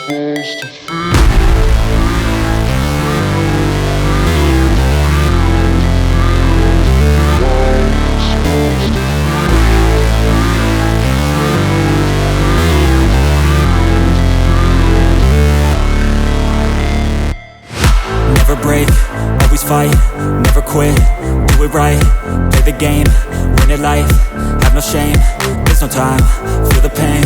supposed to feel? Never break, always fight, never quit, do it right, play the game, win it life, have no shame, there's no time, feel the pain,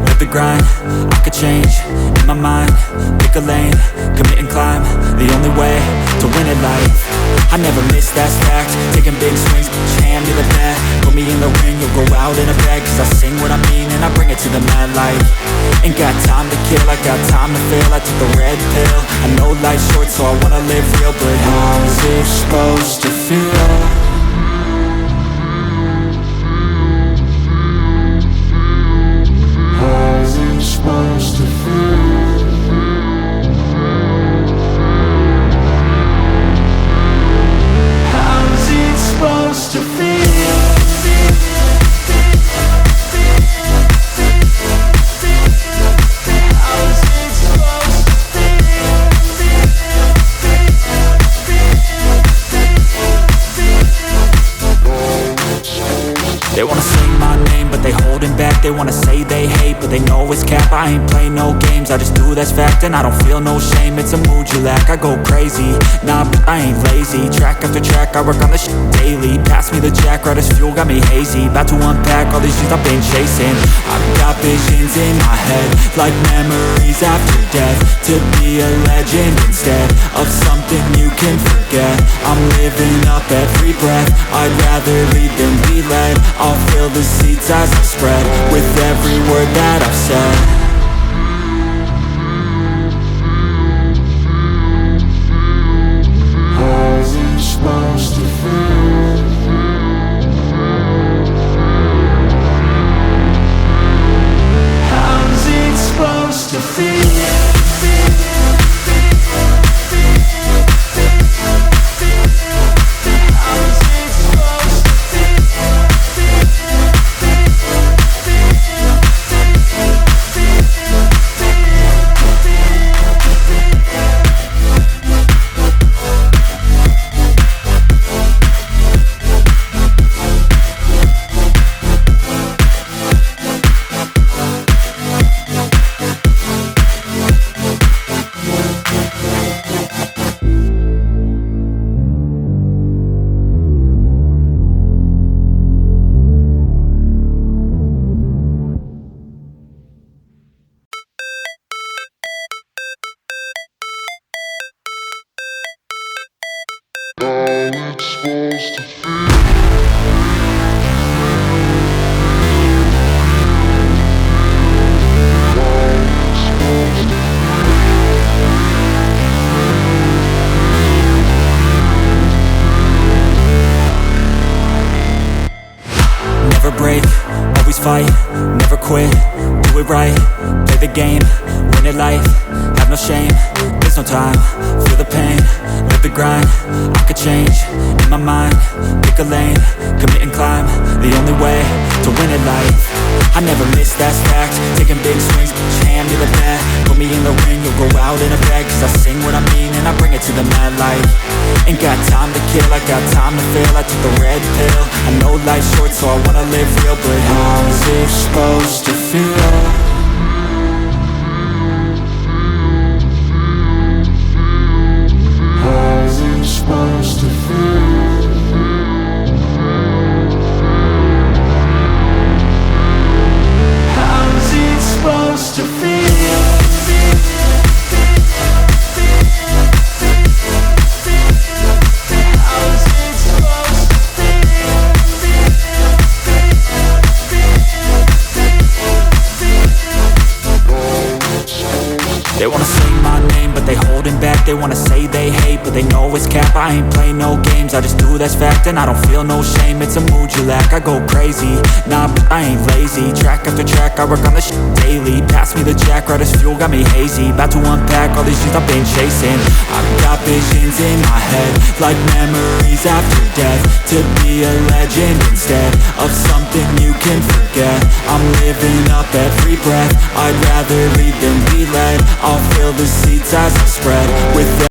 live the grind, I could change, in my mind, pick a lane, commit and climb, the only way to win it life. I never miss, that's fact, taking big swings, hand me the bat, put me in the ring, you'll go out in a bag, cause I sing what I mean and I bring it to the mad light. Ain't got time to kill, I got time to feel, I took the red pill, I know life's short so I wanna live real, but how's it supposed to feel? How's it supposed to feel? How's it supposed to feel? They wanna say my name, but they holding back. They wanna say they hate, but they know it's cap. I ain't play no games, I just do that's fact. And I don't feel no shame, it's a mood you lack. I go crazy, nah, but I ain't lazy. Track after track, I work on this shit daily. Pass me the jack, right as fuel, got me hazy. About to unpack all these things I've been chasing. I've got visions in my head, like memories after death. To be a legend instead of something you can forget. I'm living up every breath, I'd rather lead than be led. I'll fill the seats as I spread with every word that I've said. How's it supposed to feel? How's it supposed to feel? Supposed to feel. Never break, always fight, never quit, do it right, play the game, win it life, have no shame, there's no time, feel the pain, live the grind, I could change, in my mind, pick a lane, commit and climb, the only way to win it life. I never miss, that's fact, taking big swings, hand me the bat, put me in the ring, you'll go out in a bag, cause I sing what I mean and I bring it to the mad light. Ain't got time to kill, I got time to feel, I took the red pill, I know life's short so I wanna live real, but how's it supposed to feel? How's it supposed to feel? How's it supposed to feel? They wanna say my name, but they holding back. They wanna say they hate, but they know it's cap. I ain't play no games, I just do that's fact. And I don't feel no shame, it's a mood you lack. I go crazy, nah, but I ain't lazy. Track after track, I work on this shit daily. Pass me the jack, right as fuel, got me hazy. About to unpack all these things I've been chasing. I've got visions in my head, like memories after death. To be a legend instead of something you can forget. I'm living up every breath, I'd rather lead than be led. I'll fill the seats as I spread with